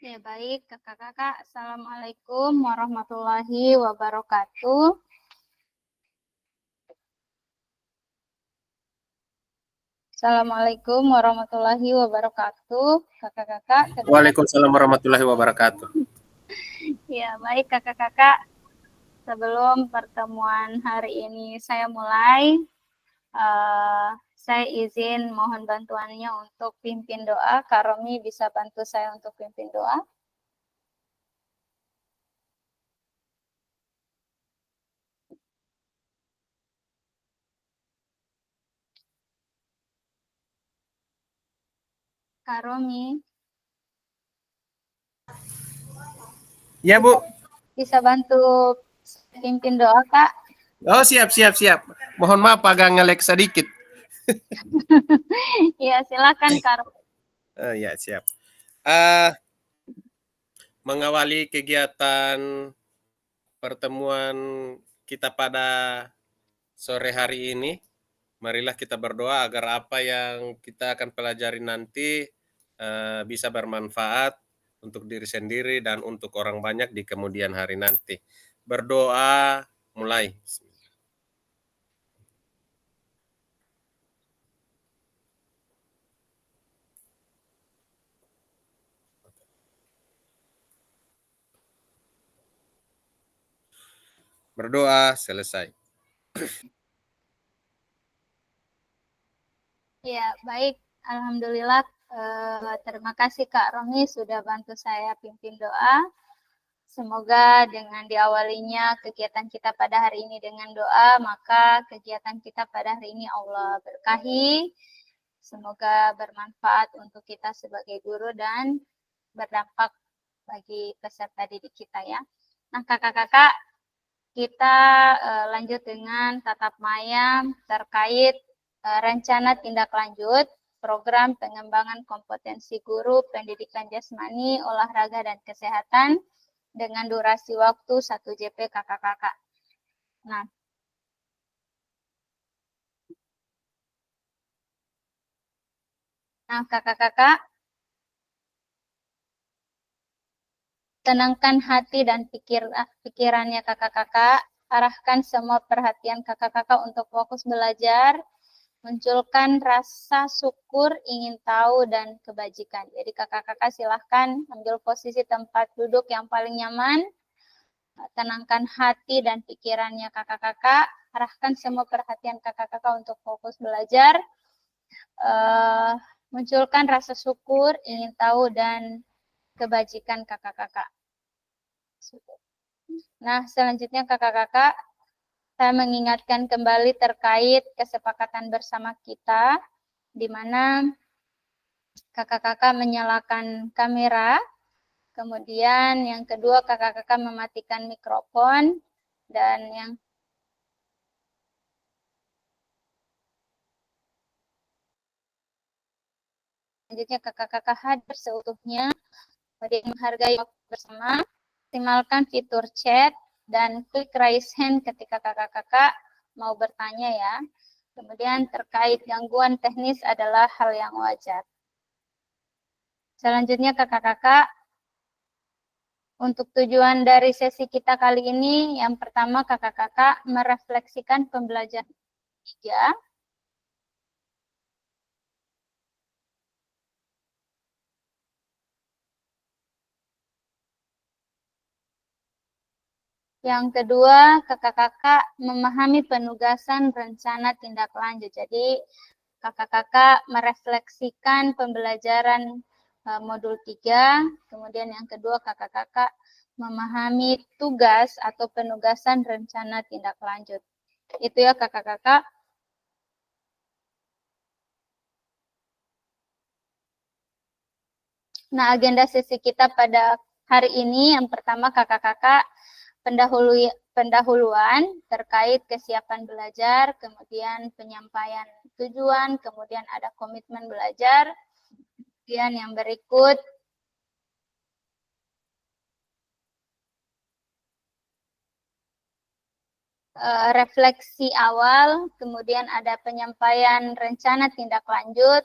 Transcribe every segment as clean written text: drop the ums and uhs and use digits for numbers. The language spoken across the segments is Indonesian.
Ya baik, kakak-kakak. Assalamualaikum warahmatullahi wabarakatuh. Assalamualaikum warahmatullahi wabarakatuh, kakak-kakak. Waalaikumsalam warahmatullahi wabarakatuh. Ya baik, kakak-kakak. Sebelum pertemuan hari ini saya mulai, saya izin mohon bantuannya untuk pimpin doa. Kak Romi bisa bantu saya untuk pimpin doa? Kak Romi. Ya, Bu. Bisa bantu pimpin doa, Kak? Oh, siap. Mohon maaf agak ngelek sedikit. Ya, silakan Kak Romi. Ya, siap. Mengawali kegiatan pertemuan kita pada sore hari ini, marilah kita berdoa agar apa yang kita akan pelajari nanti bisa bermanfaat untuk diri sendiri dan untuk orang banyak di kemudian hari nanti. Berdoa mulai. Berdoa selesai. Ya, baik. Alhamdulillah. Terima kasih Kak Romi sudah bantu saya pimpin doa. Semoga dengan diawalinya kegiatan kita pada hari ini dengan doa, maka kegiatan kita pada hari ini Allah berkahi. Semoga bermanfaat untuk kita sebagai guru dan berdampak bagi peserta didik kita ya. Nah, kakak-kakak, kita lanjut dengan tatap maya terkait rencana tindak lanjut program pengembangan kompetensi guru pendidikan jasmani, olahraga, dan kesehatan dengan durasi waktu 1 JP kakak-kakak. Nah, kakak-kakak, tenangkan hati dan pikirannya kakak-kakak, arahkan semua perhatian kakak-kakak untuk fokus belajar, munculkan rasa syukur, ingin tahu, dan kebajikan. Jadi kakak-kakak silahkan ambil posisi tempat duduk yang paling nyaman, tenangkan hati dan pikirannya kakak-kakak, arahkan semua perhatian kakak-kakak untuk fokus belajar, munculkan rasa syukur, ingin tahu, dan kebajikan kakak-kakak. Nah, selanjutnya kakak-kakak, saya mengingatkan kembali terkait kesepakatan bersama kita, di mana kakak-kakak menyalakan kamera, kemudian yang kedua kakak-kakak mematikan mikrofon, dan yang selanjutnya kakak-kakak hadir seutuhnya, kemudian menghargai waktu bersama, optimalkan fitur chat, dan klik raise hand ketika kakak-kakak mau bertanya ya. Kemudian terkait gangguan teknis adalah hal yang wajar. Selanjutnya kakak-kakak, untuk tujuan dari sesi kita kali ini, yang pertama kakak-kakak merefleksikan pembelajaran 3. Yang kedua, kakak-kakak memahami penugasan rencana tindak lanjut. Jadi, kakak-kakak merefleksikan pembelajaran modul 3. Kemudian yang kedua, kakak-kakak memahami tugas atau penugasan rencana tindak lanjut. Itu ya kakak-kakak. Nah, agenda sesi kita pada hari ini, yang pertama kakak-kakak pendahuluan terkait kesiapan belajar, kemudian penyampaian tujuan, kemudian ada komitmen belajar, kemudian yang berikut refleksi awal, kemudian ada penyampaian rencana tindak lanjut,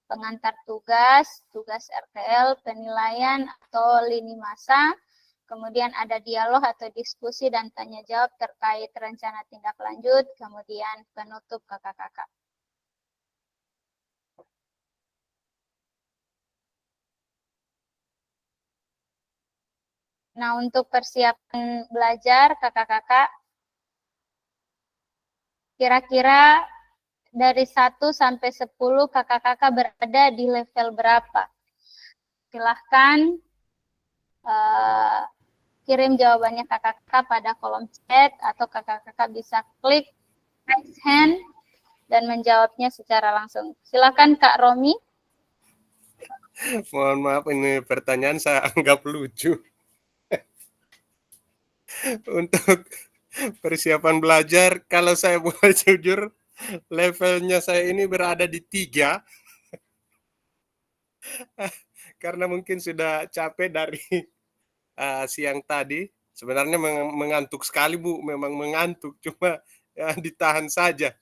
pengantar tugas, tugas RTL, penilaian atau lini masa. Kemudian ada dialog atau diskusi dan tanya jawab terkait rencana tindak lanjut, kemudian penutup kakak-kakak. Nah, untuk persiapan belajar kakak-kakak, kira-kira dari 1 sampai 10 kakak-kakak berada di level berapa? Silahkan kirim jawabannya kakak-kakak pada kolom chat atau kakak-kakak bisa klik raise hand dan menjawabnya secara langsung. Silahkan Kak Romi. Mohon maaf, ini pertanyaan saya anggap lucu. Untuk persiapan belajar, kalau saya boleh jujur, levelnya saya ini berada di 3, karena mungkin sudah capek dari siang tadi. Sebenarnya mengantuk sekali, Bu, memang mengantuk, cuma ya, ditahan saja.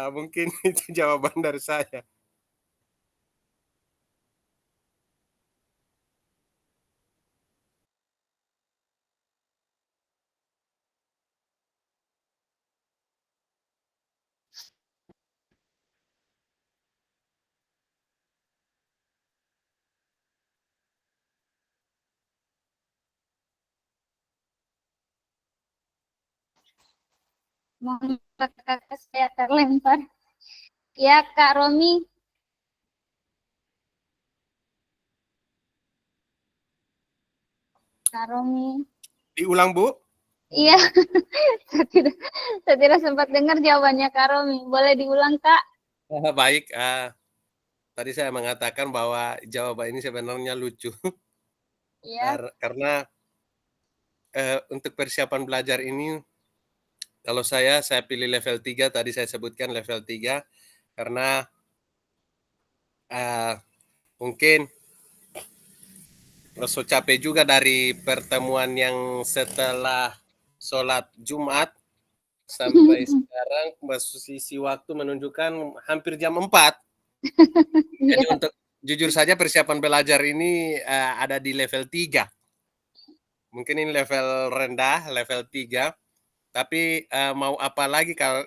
Mungkin itu jawaban dari saya. Mohon kakak saya terlempar. Ya Kak Romi. Kak Romi. Diulang, Bu? Iya, saya tidak sempat dengar jawabannya Kak Romi. Boleh diulang Kak? Baik, tadi saya mengatakan bahwa jawaban ini sebenarnya lucu. Iya. Karena untuk persiapan belajar ini, kalau saya pilih level 3, tadi saya sebutkan level 3, karena mungkin rasa capek juga dari pertemuan yang setelah sholat Jumat sampai sekarang, posisi waktu menunjukkan hampir jam 4. Jadi Iya. untuk jujur saja persiapan belajar ini ada di level 3. Mungkin ini level rendah, level 3. Tapi mau apa lagi kalau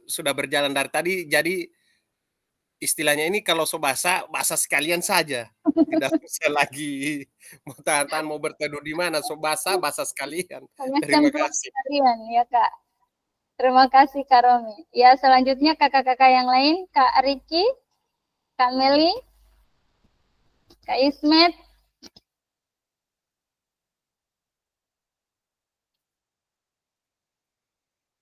sudah berjalan dari tadi, jadi istilahnya ini kalau so basah, basah sekalian saja. Tidak usah lagi mau tahan-tahan mau berteduh di mana, so basah, basah sekalian. Hanya Terima cemplung kasih. sekalian ya Kak. Terima kasih Kak Romi. Ya selanjutnya kakak-kakak yang lain, Kak Riki, Kak Meli, Kak Ismet.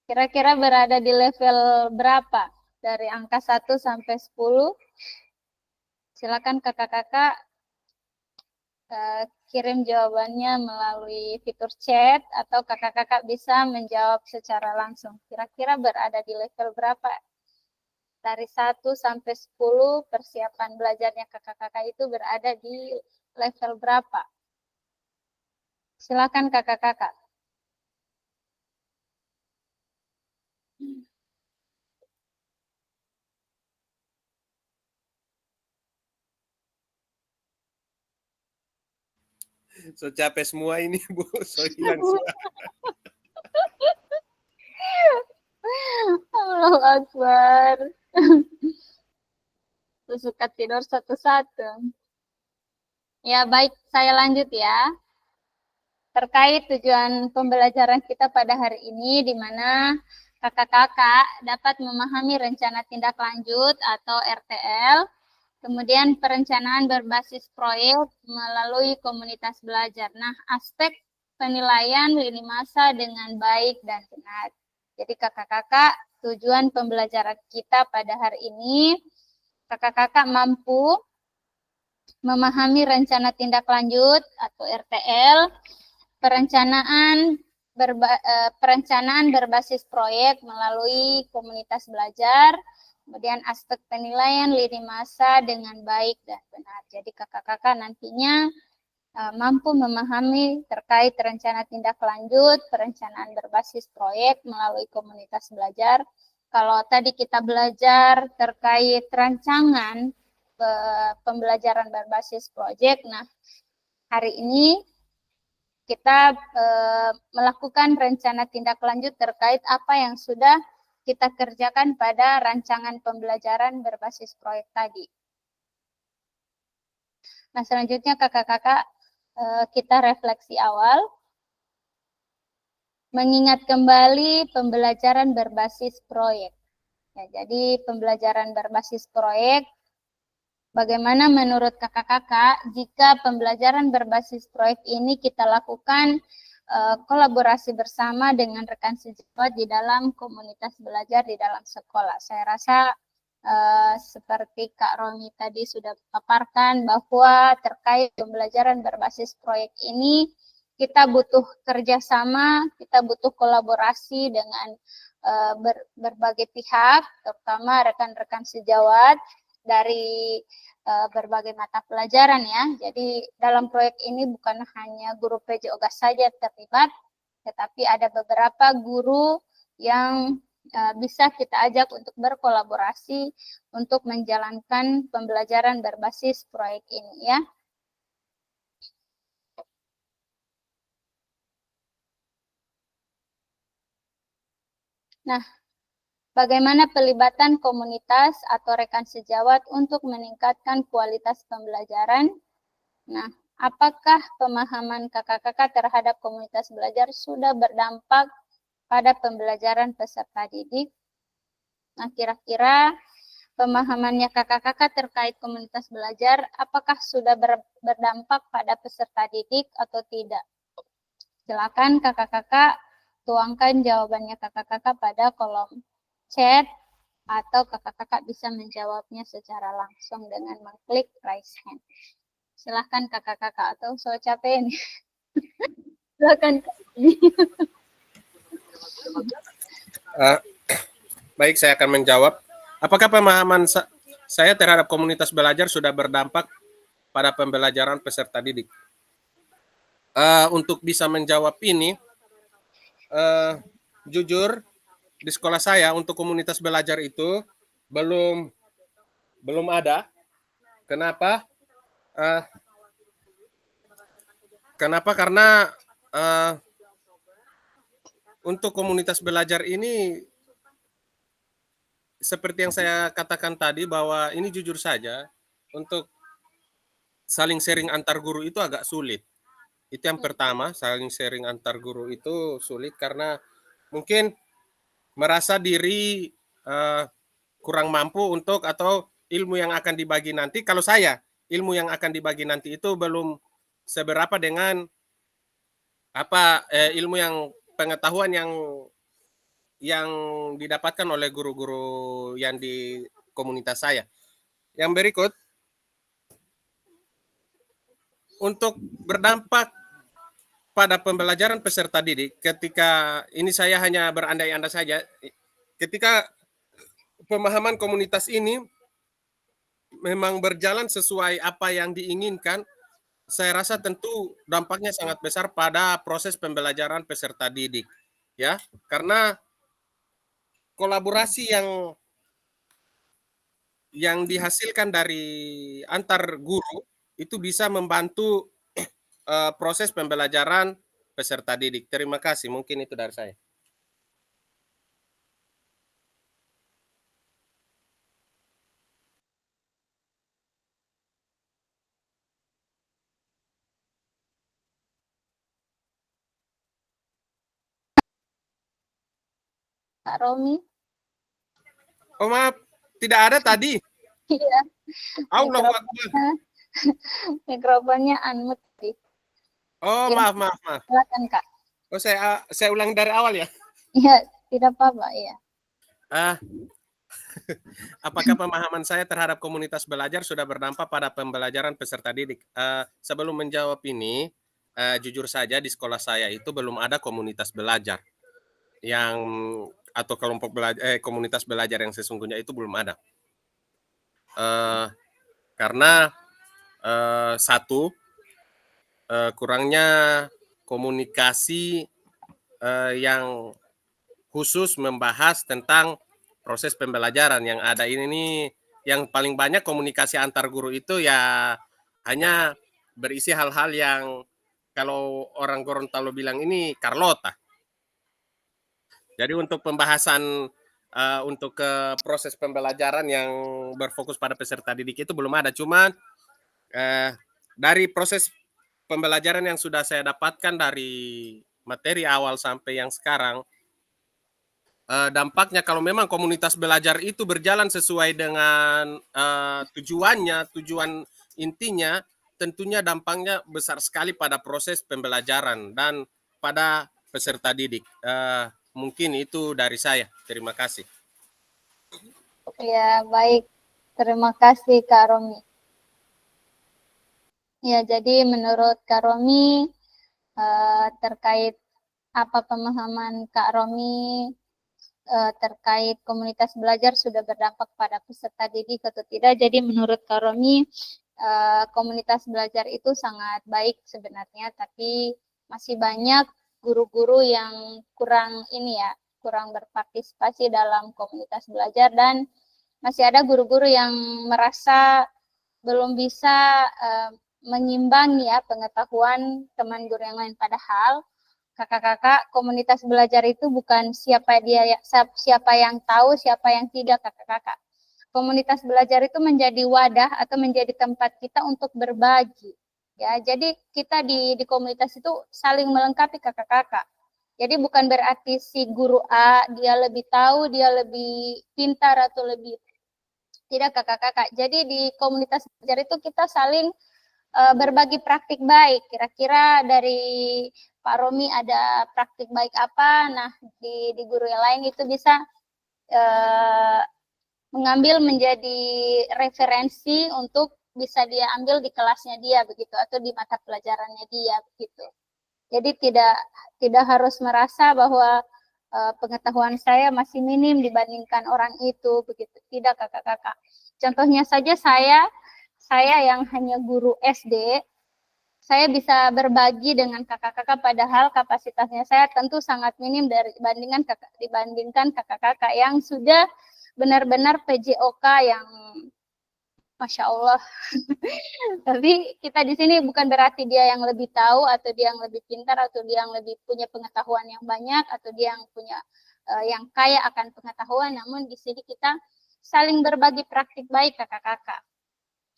Kira-kira berada di level berapa? Dari angka 1 sampai 10. Silakan kakak-kakak kirim jawabannya melalui fitur chat atau kakak-kakak bisa menjawab secara langsung. Kira-kira berada di level berapa? Dari 1 sampai 10 persiapan belajarnya kakak-kakak itu berada di level berapa? Silakan kakak-kakak. So capek semua ini, Bu. So hilang suara. Allahu Akbar. Suka tidur satu-satu. Ya baik, saya lanjut ya. Terkait tujuan pembelajaran kita pada hari ini, di mana kakak-kakak dapat memahami rencana tindak lanjut atau RTL, kemudian perencanaan berbasis proyek melalui komunitas belajar. Nah, aspek penilaian lini masa dengan baik dan benar. Jadi kakak-kakak, tujuan pembelajaran kita pada hari ini, kakak-kakak mampu memahami rencana tindak lanjut atau RTL, perencanaan berbasis proyek melalui komunitas belajar, kemudian aspek penilaian lini masa dengan baik dan benar. Jadi kakak-kakak nantinya mampu memahami terkait rencana tindak lanjut, perencanaan berbasis proyek melalui komunitas belajar. Kalau tadi kita belajar terkait rancangan pembelajaran berbasis proyek. Nah, hari ini kita melakukan rencana tindak lanjut terkait apa yang sudah kita kerjakan pada rancangan pembelajaran berbasis proyek tadi. Nah, selanjutnya kakak-kakak kita refleksi awal. Mengingat kembali pembelajaran berbasis proyek. Ya, jadi pembelajaran berbasis proyek, bagaimana menurut kakak-kakak jika pembelajaran berbasis proyek ini kita lakukan kolaborasi bersama dengan rekan sejawat di dalam komunitas belajar di dalam sekolah. Saya rasa seperti Kak Romi tadi sudah paparkan bahwa terkait pembelajaran berbasis proyek ini kita butuh kerjasama, kita butuh kolaborasi dengan berbagai pihak, terutama rekan-rekan sejawat dari berbagai mata pelajaran ya. Jadi dalam proyek ini bukan hanya guru PJOGA saja terlibat, tetapi ada beberapa guru yang bisa kita ajak untuk berkolaborasi untuk menjalankan pembelajaran berbasis proyek ini ya. Nah, bagaimana pelibatan komunitas atau rekan sejawat untuk meningkatkan kualitas pembelajaran? Nah, apakah pemahaman kakak-kakak terhadap komunitas belajar sudah berdampak pada pembelajaran peserta didik? Nah, kira-kira pemahamannya kakak-kakak terkait komunitas belajar, apakah sudah berdampak pada peserta didik atau tidak? Silakan kakak-kakak tuangkan jawabannya kakak-kakak pada kolom chat, atau kakak-kakak bisa menjawabnya secara langsung dengan mengklik raise hand. Silahkan kakak-kakak, atau so capek nih. Silahkan. Baik, saya akan menjawab. Apakah pemahaman saya terhadap komunitas belajar sudah berdampak pada pembelajaran peserta didik? Untuk bisa menjawab ini, jujur di sekolah saya untuk komunitas belajar itu belum ada. Kenapa? Karena untuk komunitas belajar ini seperti yang saya katakan tadi, bahwa ini jujur saja untuk saling sharing antar guru itu agak sulit. Itu yang pertama, saling sharing antar guru itu sulit karena mungkin merasa diri kurang mampu untuk, atau ilmu yang akan dibagi nanti, kalau saya ilmu yang akan dibagi nanti itu belum seberapa dengan ilmu yang pengetahuan yang didapatkan oleh guru-guru yang di komunitas saya. Yang berikut, untuk berdampak pada pembelajaran peserta didik, ketika ini saya hanya berandai-andai saja, ketika pemahaman komunitas ini memang berjalan sesuai apa yang diinginkan, saya rasa tentu dampaknya sangat besar pada proses pembelajaran peserta didik, ya, karena kolaborasi yang dihasilkan dari antar guru itu bisa membantu proses pembelajaran peserta didik. Terima kasih, mungkin itu dari saya. Kak Romi. Oh maaf, tidak ada tadi. Iya. Allahu Akbar. Mikrofonnya unmute. Oh Ya. maaf. Silakan Kak. Oh saya ulang dari awal ya. Iya, tidak apa-apa, iya. Apakah pemahaman saya terhadap komunitas belajar sudah berdampak pada pembelajaran peserta didik? Sebelum menjawab ini, jujur saja di sekolah saya itu belum ada komunitas belajar atau kelompok komunitas belajar yang sesungguhnya itu belum ada. Karena satu, kurangnya komunikasi yang khusus membahas tentang proses pembelajaran. Yang ada ini nih yang paling banyak komunikasi antar guru itu ya hanya berisi hal-hal yang kalau orang Gorontalo bilang ini Carlota. Jadi untuk pembahasan untuk ke proses pembelajaran yang berfokus pada peserta didik itu belum ada. Cuma dari proses pembelajaran yang sudah saya dapatkan dari materi awal sampai yang sekarang, dampaknya kalau memang komunitas belajar itu berjalan sesuai dengan tujuannya, tujuan intinya, tentunya dampaknya besar sekali pada proses pembelajaran dan pada peserta didik. Mungkin itu dari saya. Terima kasih. Ya, baik. Terima kasih Kak Romi. Ya, jadi menurut Kak Romi terkait apa pemahaman Kak Romi terkait komunitas belajar sudah berdampak pada peserta didik atau tidak. Jadi menurut Kak Romi komunitas belajar itu sangat baik sebenarnya, tapi masih banyak guru-guru yang kurang kurang berpartisipasi dalam komunitas belajar, dan masih ada guru-guru yang merasa belum bisa mengimbangi pengetahuan teman guru yang lain. Padahal kakak-kakak, komunitas belajar itu bukan siapa yang tahu, siapa yang tidak, kakak-kakak. Komunitas belajar itu menjadi wadah atau menjadi tempat kita untuk berbagi. Ya, jadi kita di komunitas itu saling melengkapi kakak-kakak. Jadi bukan berarti si guru A dia lebih tahu, dia lebih pintar atau lebih tidak, kakak-kakak. Jadi di komunitas belajar itu kita saling berbagi praktik baik. Kira-kira dari Pak Romi ada praktik baik apa? Nah, di guru yang lain itu bisa mengambil menjadi referensi untuk bisa dia ambil di kelasnya dia begitu, atau di mata pelajarannya dia begitu. Jadi tidak harus merasa bahwa pengetahuan saya masih minim dibandingkan orang itu begitu. Tidak, kakak-kakak. Contohnya saja saya yang hanya guru SD, saya bisa berbagi dengan kakak-kakak padahal kapasitasnya saya tentu sangat minim dibandingkan kakak-kakak yang sudah benar-benar PJOK yang Masya Allah. Tapi kita di sini bukan berarti dia yang lebih tahu atau dia yang lebih pintar atau dia yang lebih punya pengetahuan yang banyak atau dia yang punya yang kaya akan pengetahuan. Namun di sini kita saling berbagi praktik baik, kakak-kakak,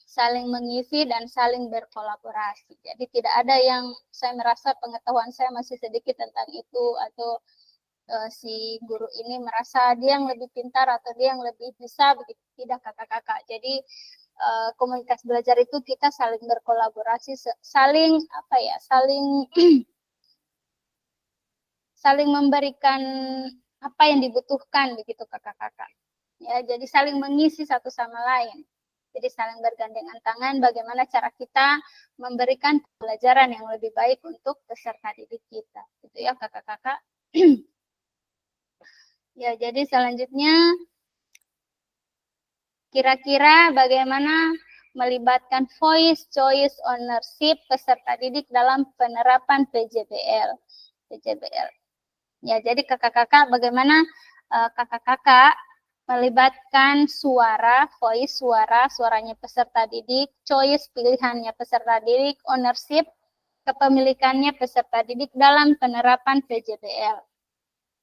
saling mengisi dan saling berkolaborasi. Jadi tidak ada yang saya merasa pengetahuan saya masih sedikit tentang itu, atau si guru ini merasa dia yang lebih pintar atau dia yang lebih bisa begitu. Tidak, kakak-kakak. Jadi komunitas belajar itu kita saling berkolaborasi, saling saling memberikan apa yang dibutuhkan begitu, kakak-kakak. Ya, jadi saling mengisi satu sama lain. Jadi saling bergandengan tangan bagaimana cara kita memberikan pelajaran yang lebih baik untuk peserta didik kita. Gitu ya, kakak-kakak. Ya, jadi selanjutnya kira-kira bagaimana melibatkan voice choice ownership peserta didik dalam penerapan PJBL. Ya, jadi kakak-kakak bagaimana kakak-kakak melibatkan suaranya peserta didik, choice pilihannya peserta didik, ownership kepemilikannya peserta didik dalam penerapan PJBL.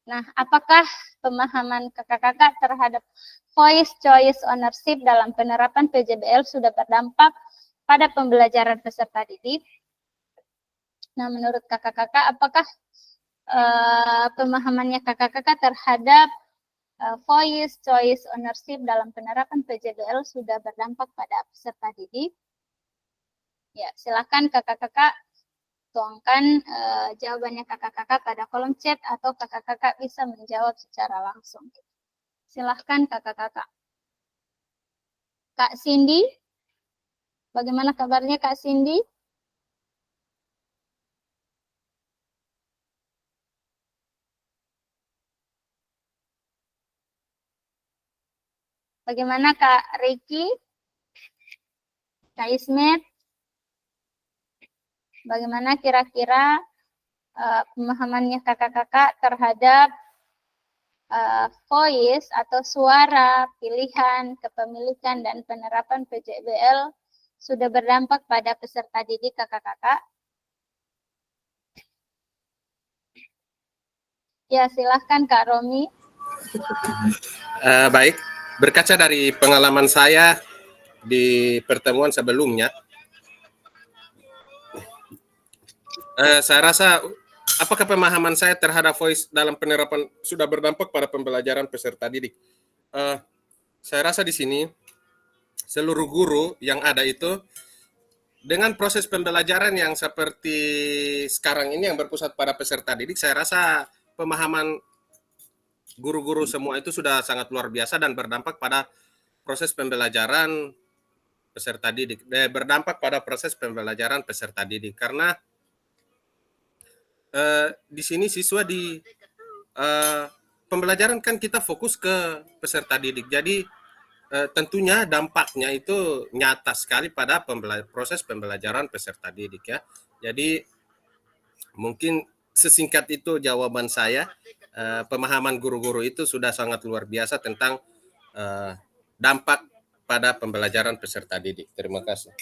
Nah, apakah pemahaman kakak-kakak terhadap voice choice ownership dalam penerapan PJBL sudah berdampak pada pembelajaran peserta didik? Nah, menurut kakak-kakak, apakah pemahamannya kakak-kakak terhadap voice choice ownership dalam penerapan PJBL sudah berdampak pada peserta didik? Ya, silakan kakak-kakak tuangkan jawabannya kakak-kakak pada kolom chat atau kakak-kakak bisa menjawab secara langsung. Silahkan kakak-kakak. Kak Cindy, bagaimana kabarnya Kak Cindy? Bagaimana Kak Ricky? Kak Ismet? Bagaimana kira-kira pemahamannya kakak-kakak terhadap voice atau suara, pilihan, kepemilikan, dan penerapan PJBL sudah berdampak pada peserta didik kakak-kakak? Ya, silahkan Kak Romi. Baik, berkaca dari pengalaman saya di pertemuan sebelumnya, saya rasa apakah pemahaman saya terhadap voice dalam penerapan sudah berdampak pada pembelajaran peserta didik? Saya rasa di sini seluruh guru yang ada itu dengan proses pembelajaran yang seperti sekarang ini yang berpusat pada peserta didik, saya rasa pemahaman guru-guru semua itu sudah sangat luar biasa dan berdampak pada proses pembelajaran peserta didik, berdampak pada proses pembelajaran peserta didik karena di sini siswa di pembelajaran kan kita fokus ke peserta didik, jadi tentunya dampaknya itu nyata sekali pada proses pembelajaran peserta didik ya. Jadi mungkin sesingkat itu jawaban saya. Pemahaman guru-guru itu sudah sangat luar biasa tentang dampak pada pembelajaran peserta didik. Terima kasih.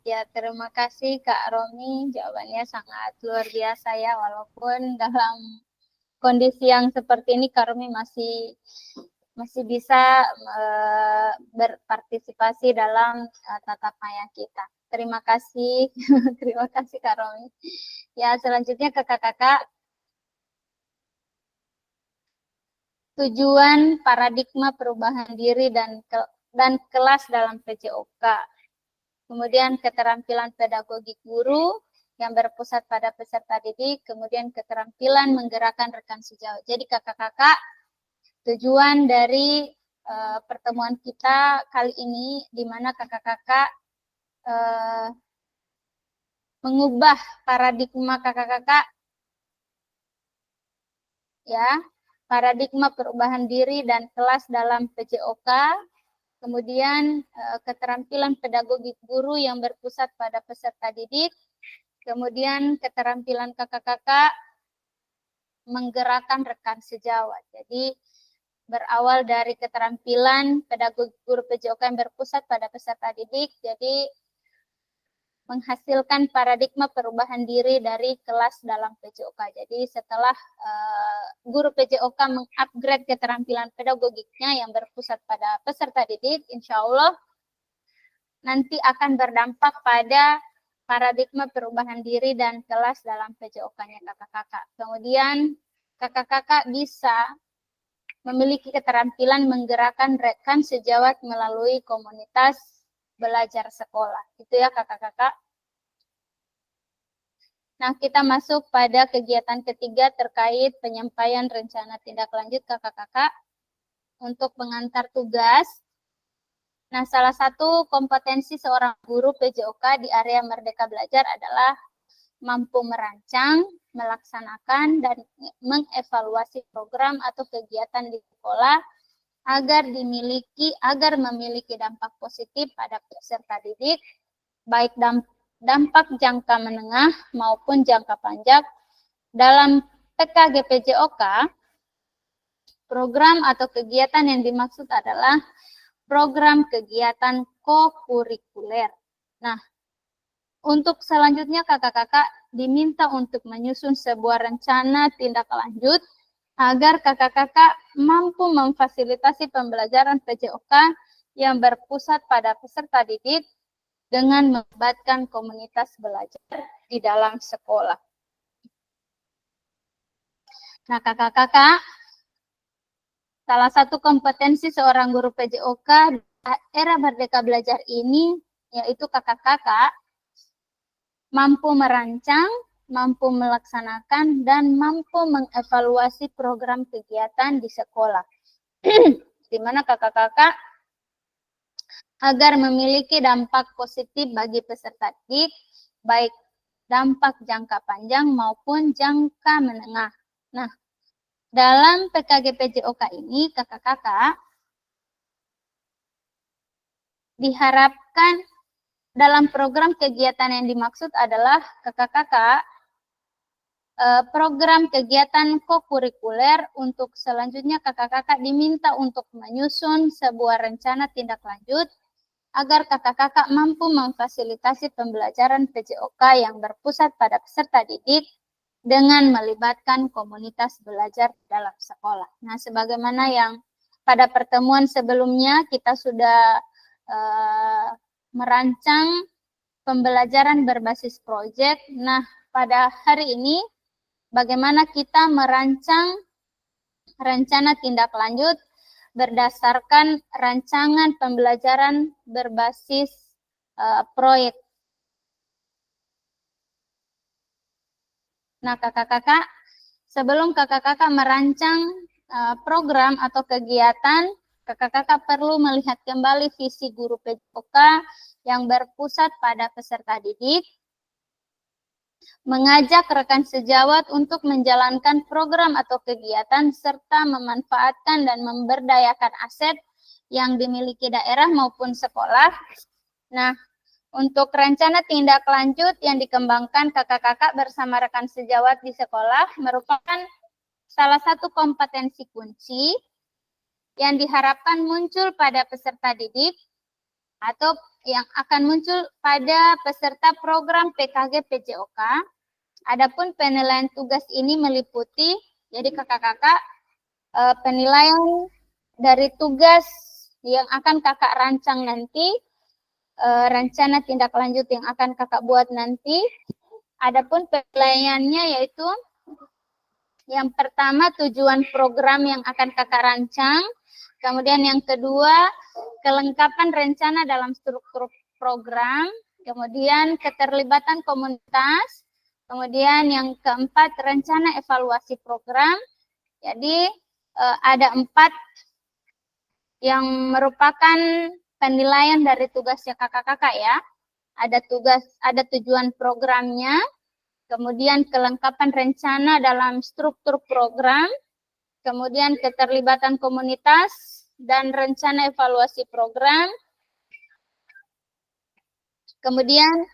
Ya, terima kasih Kak Romi. Jawabannya sangat luar biasa ya, walaupun dalam kondisi yang seperti ini Kak Romi masih bisa berpartisipasi dalam tatap maya kita. Terima kasih. Terima kasih Kak Romi. Ya, selanjutnya kakak-kakak, tujuan paradigma perubahan diri dan kelas dalam PJOK. Kemudian keterampilan pedagogik guru yang berpusat pada peserta didik, kemudian keterampilan menggerakkan rekan sejauh. Jadi kakak-kakak, tujuan dari pertemuan kita kali ini di mana kakak-kakak mengubah paradigma kakak-kakak ya, paradigma perubahan diri dan kelas dalam PJOK, kemudian keterampilan pedagogik guru yang berpusat pada peserta didik, kemudian keterampilan kakak-kakak menggerakkan rekan sejawat. Jadi berawal dari keterampilan pedagogik guru PJOK yang berpusat pada peserta didik, jadi menghasilkan paradigma perubahan diri dari kelas dalam PJOK. Jadi setelah guru PJOK mengupgrade keterampilan pedagogiknya yang berpusat pada peserta didik, insya Allah nanti akan berdampak pada paradigma perubahan diri dan kelas dalam PJOK-nya kakak-kakak. Kemudian kakak-kakak bisa memiliki keterampilan menggerakkan rekan sejawat melalui komunitas belajar sekolah. Itu ya kakak-kakak. Nah, kita masuk pada kegiatan ketiga terkait penyampaian rencana tindak lanjut kakak-kakak untuk pengantar tugas. Nah, salah satu kompetensi seorang guru PJOK di area Merdeka Belajar adalah mampu merancang, melaksanakan, dan mengevaluasi program atau kegiatan di sekolah agar memiliki dampak positif pada peserta didik, baik dampak jangka menengah maupun jangka panjang. Dalam PKG PJOK, program atau kegiatan yang dimaksud adalah program kegiatan kokurikuler. Nah, untuk selanjutnya kakak-kakak diminta untuk menyusun sebuah rencana tindak lanjut agar kakak-kakak mampu memfasilitasi pembelajaran PJOK yang berpusat pada peserta didik dengan melibatkan komunitas belajar di dalam sekolah. Nah, kakak-kakak, salah satu kompetensi seorang guru PJOK di era Merdeka Belajar ini yaitu kakak-kakak mampu merancang, mampu melaksanakan, dan mampu mengevaluasi program kegiatan di sekolah. Di mana kakak-kakak agar memiliki dampak positif bagi peserta didik, baik dampak jangka panjang maupun jangka menengah. Nah, dalam PKG PJOK ini kakak-kakak diharapkan dalam program kegiatan yang dimaksud adalah kakak-kakak program kegiatan kokurikuler. Untuk selanjutnya kakak-kakak diminta untuk menyusun sebuah rencana tindak lanjut agar kakak-kakak mampu memfasilitasi pembelajaran PJOK yang berpusat pada peserta didik dengan melibatkan komunitas belajar dalam sekolah. Nah, sebagaimana yang pada pertemuan sebelumnya kita sudah merancang pembelajaran berbasis proyek. Nah, pada hari ini bagaimana kita merancang rencana tindak lanjut berdasarkan rancangan pembelajaran berbasis proyek. Nah, kakak-kakak, sebelum kakak-kakak merancang program atau kegiatan, kakak-kakak perlu melihat kembali visi guru PJOK yang berpusat pada peserta didik, mengajak rekan sejawat untuk menjalankan program atau kegiatan, serta memanfaatkan dan memberdayakan aset yang dimiliki daerah maupun sekolah. Nah, untuk rencana tindak lanjut yang dikembangkan kakak-kakak bersama rekan sejawat di sekolah merupakan salah satu kompetensi kunci yang diharapkan muncul pada peserta didik atau yang akan muncul pada peserta program PKG PJOK. Adapun penilaian tugas ini meliputi, jadi kakak-kakak penilaian dari tugas yang akan kakak rancang nanti, rencana tindak lanjut yang akan kakak buat nanti. Adapun penilaiannya yaitu yang pertama tujuan program yang akan kakak rancang, kemudian yang kedua kelengkapan rencana dalam struktur program, kemudian keterlibatan komunitas, kemudian yang keempat rencana evaluasi program. Jadi ada 4 yang merupakan penilaian dari tugasnya kakak-kakak ya. Ada tujuan programnya, kemudian kelengkapan rencana dalam struktur program, kemudian keterlibatan komunitas, dan rencana evaluasi program. Kemudian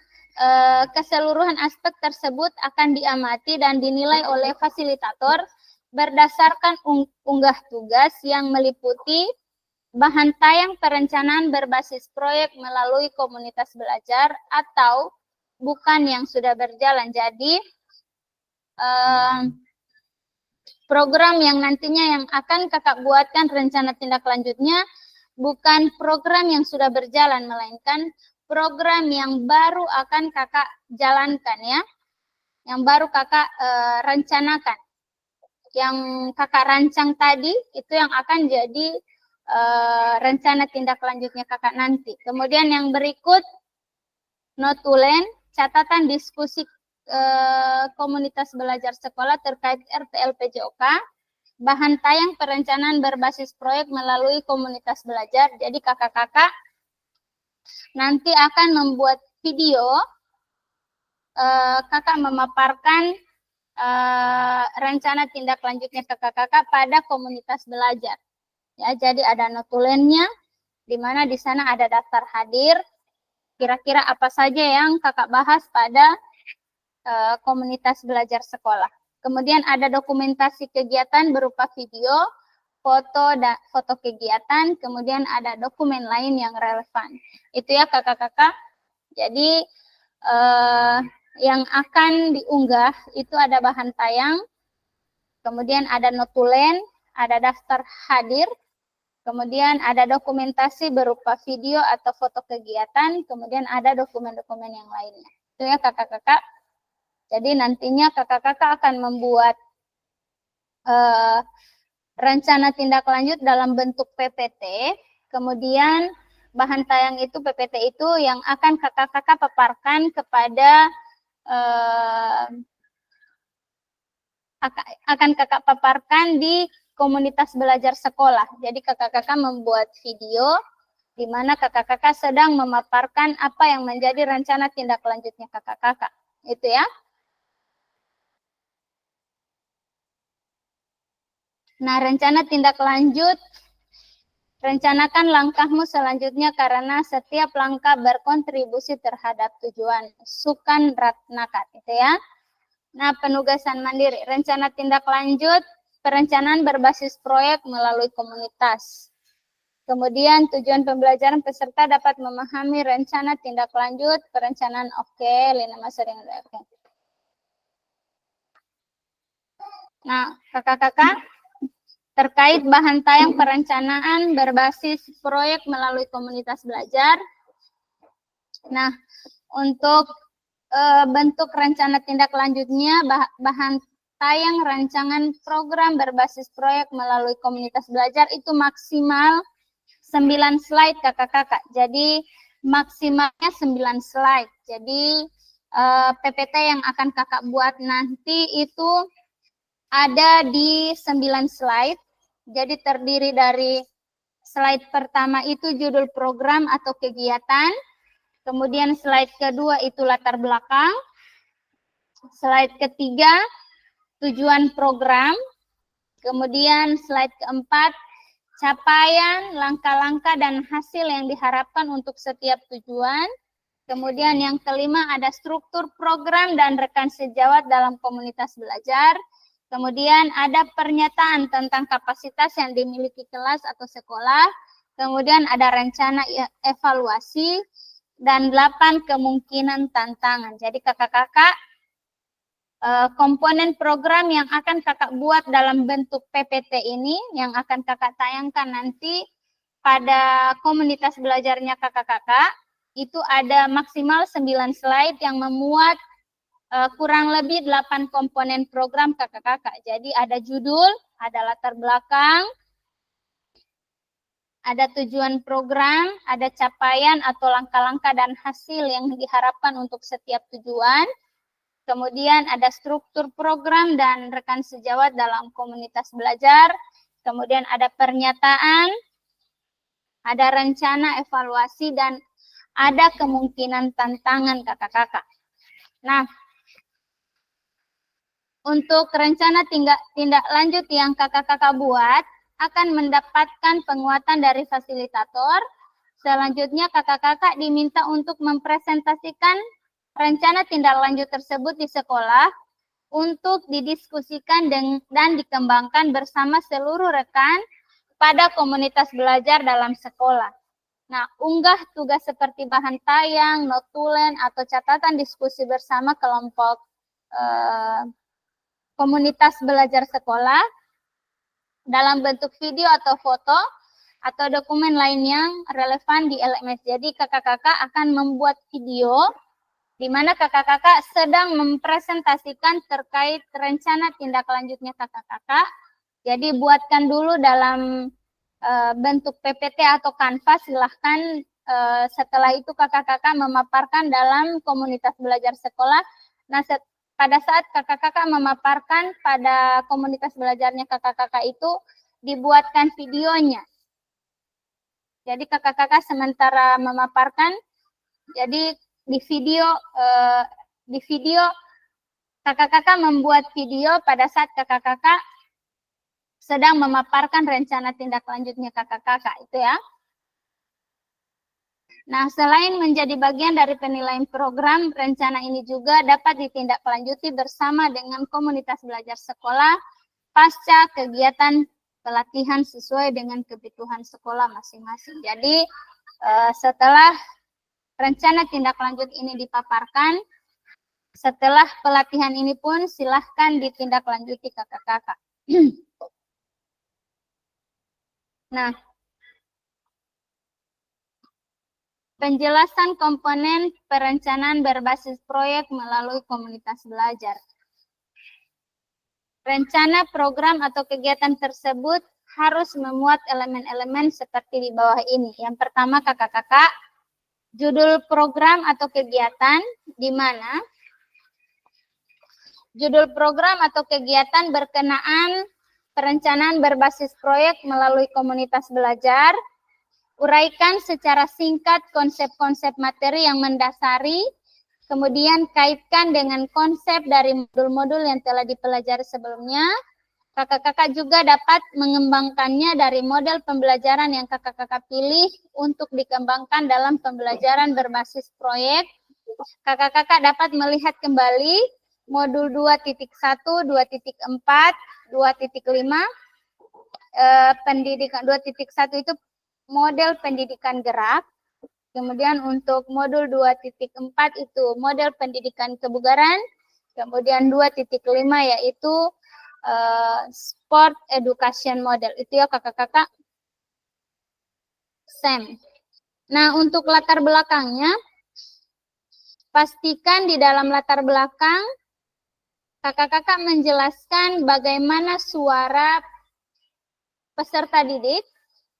keseluruhan aspek tersebut akan diamati dan dinilai oleh fasilitator berdasarkan unggah tugas yang meliputi bahan tayang perencanaan berbasis proyek melalui komunitas belajar atau bukan yang sudah berjalan. Jadi program yang nantinya yang akan kakak buatkan rencana tindak lanjutnya bukan program yang sudah berjalan, melainkan program yang baru akan kakak jalankan ya, yang baru kakak rencanakan. Yang kakak rancang tadi itu yang akan jadi rencana tindak lanjutnya kakak nanti. Kemudian yang berikut notulen, catatan diskusi komunitas belajar sekolah terkait RTL PJOK, bahan tayang perencanaan berbasis proyek melalui komunitas belajar. Jadi kakak-kakak nanti akan membuat video, kakak memaparkan rencana tindak lanjutnya kakak-kakak pada komunitas belajar. Ya, jadi ada notulennya, di mana di sana ada daftar hadir, kira-kira apa saja yang kakak bahas pada komunitas belajar sekolah. Kemudian ada dokumentasi kegiatan berupa video, foto kegiatan, kemudian ada dokumen lain yang relevan. Itu ya kakak-kakak. Jadi yang akan diunggah itu ada bahan tayang, kemudian ada notulen, ada daftar hadir, kemudian ada dokumentasi berupa video atau foto kegiatan, kemudian ada dokumen-dokumen yang lainnya. Itu ya kakak-kakak. Jadi nantinya kakak-kakak akan membuat rencana tindak lanjut dalam bentuk PPT, kemudian bahan tayang itu PPT itu yang akan kakak-kakak paparkan kepada akan kakak paparkan di komunitas belajar sekolah. Jadi kakak-kakak membuat video di mana kakak-kakak sedang memaparkan apa yang menjadi rencana tindak lanjutnya kakak-kakak. Itu ya. Nah, rencana tindak lanjut, rencanakan langkahmu selanjutnya karena setiap langkah berkontribusi terhadap tujuan. Sukan Ratnaka, itu ya. Nah, penugasan mandiri, rencana tindak lanjut, perencanaan berbasis proyek melalui komunitas. Kemudian tujuan pembelajaran peserta dapat memahami rencana tindak lanjut, perencanaan Lina masa dengan oke. Nah, kakak-kakak, terkait bahan tayang perencanaan berbasis proyek melalui komunitas belajar. Nah, untuk bentuk rencana tindak lanjutnya, bahan tayang rancangan program berbasis proyek melalui komunitas belajar itu maksimal 9 slide kakak-kakak. Jadi maksimalnya 9 slide. Jadi PPT yang akan kakak buat nanti itu ada di 9 slide. Jadi terdiri dari slide pertama itu judul program atau kegiatan. Kemudian slide kedua itu latar belakang. Slide ketiga tujuan program. Kemudian slide keempat capaian, langkah-langkah dan hasil yang diharapkan untuk setiap tujuan. Kemudian yang kelima ada struktur program dan rekan sejawat dalam komunitas belajar. Kemudian ada pernyataan tentang kapasitas yang dimiliki kelas atau sekolah. Kemudian ada rencana evaluasi. Dan 8 kemungkinan tantangan. Jadi kakak-kakak, komponen program yang akan kakak buat dalam bentuk PPT ini, yang akan kakak tayangkan nanti pada komunitas belajarnya kakak-kakak, itu ada maksimal 9 slide yang memuat kurang lebih 8 komponen program kakak-kakak. Jadi ada judul, ada latar belakang, ada tujuan program, ada capaian atau langkah-langkah dan hasil yang diharapkan untuk setiap tujuan. Kemudian ada struktur program dan rekan sejawat dalam komunitas belajar. Kemudian ada pernyataan, ada rencana evaluasi, dan ada kemungkinan tantangan kakak-kakak. Nah, untuk rencana tindak lanjut yang kakak-kakak buat, akan mendapatkan penguatan dari fasilitator. Selanjutnya kakak-kakak diminta untuk mempresentasikan rencana tindak lanjut tersebut di sekolah untuk didiskusikan dan dikembangkan bersama seluruh rekan pada komunitas belajar dalam sekolah. Nah, unggah tugas seperti bahan tayang, notulen, atau catatan diskusi bersama kelompok komunitas belajar sekolah dalam bentuk video atau foto atau dokumen lain yang relevan di LMS. Jadi kakak-kakak akan membuat video di mana kakak-kakak sedang mempresentasikan terkait rencana tindak lanjutnya kakak-kakak. Jadi buatkan dulu dalam bentuk PPT atau kanvas, silahkan setelah itu kakak-kakak memaparkan dalam komunitas belajar sekolah. Nah, pada saat kakak-kakak memaparkan pada komunitas belajarnya kakak-kakak itu dibuatkan videonya. Jadi kakak-kakak sementara memaparkan, jadi di video kakak-kakak membuat video pada saat kakak-kakak sedang memaparkan rencana tindak lanjutnya kakak-kakak itu ya. Nah, selain menjadi bagian dari penilaian program, rencana ini juga dapat ditindaklanjuti bersama dengan komunitas belajar sekolah pasca kegiatan pelatihan sesuai dengan kebutuhan sekolah masing-masing. Jadi, setelah rencana tindak lanjut ini dipaparkan, setelah pelatihan ini pun silahkan ditindaklanjuti kakak-kakak. Nah, penjelasan komponen perencanaan berbasis proyek melalui komunitas belajar. Rencana program atau kegiatan tersebut harus memuat elemen-elemen seperti di bawah ini. Yang pertama kakak-kakak, judul program atau kegiatan, di mana judul program atau kegiatan berkenaan perencanaan berbasis proyek melalui komunitas belajar. Uraikan secara singkat konsep-konsep materi yang mendasari, kemudian kaitkan dengan konsep dari modul-modul yang telah dipelajari sebelumnya. Kakak-kakak juga dapat mengembangkannya dari model pembelajaran yang kakak-kakak pilih untuk dikembangkan dalam pembelajaran berbasis proyek. Kakak-kakak dapat melihat kembali modul 2.1, 2.4, 2.5, pendidikan 2.1 itu model pendidikan gerak. Kemudian untuk modul 2.4 itu model pendidikan kebugaran. Kemudian 2.5 yaitu sport education model. Itu ya kakak-kakak. SEM. Nah, untuk latar belakangnya, pastikan di dalam latar belakang kakak-kakak menjelaskan bagaimana suara peserta didik,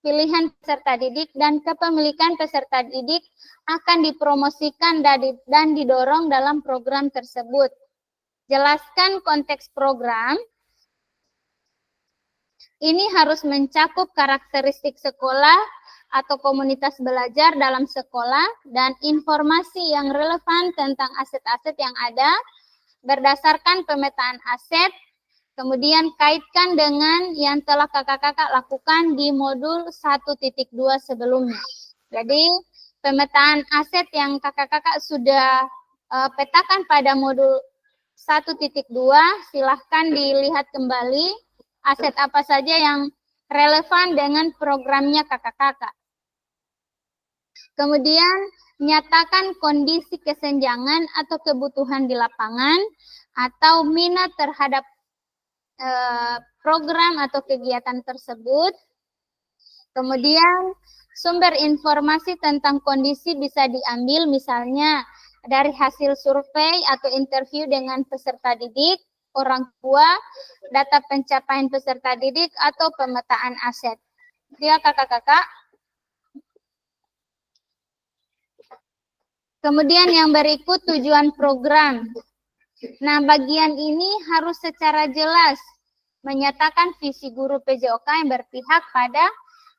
pilihan peserta didik, dan kepemilikan peserta didik akan dipromosikan dan didorong dalam program tersebut. Jelaskan konteks program. Ini harus mencakup karakteristik sekolah atau komunitas belajar dalam sekolah dan informasi yang relevan tentang aset-aset yang ada berdasarkan pemetaan aset. Kemudian kaitkan dengan yang telah kakak-kakak lakukan di modul 1.2 sebelumnya. Jadi pemetaan aset yang kakak-kakak sudah petakan pada modul 1.2 silahkan dilihat kembali aset apa saja yang relevan dengan programnya kakak-kakak. Kemudian nyatakan kondisi kesenjangan atau kebutuhan di lapangan atau minat terhadap program atau kegiatan tersebut. Kemudian sumber informasi tentang kondisi bisa diambil misalnya dari hasil survei atau interview dengan peserta didik, orang tua, data pencapaian peserta didik, atau pemetaan aset. Ya kakak-kakak. Kemudian yang berikut tujuan program. Nah, bagian ini harus secara jelas menyatakan visi guru PJOK yang berpihak pada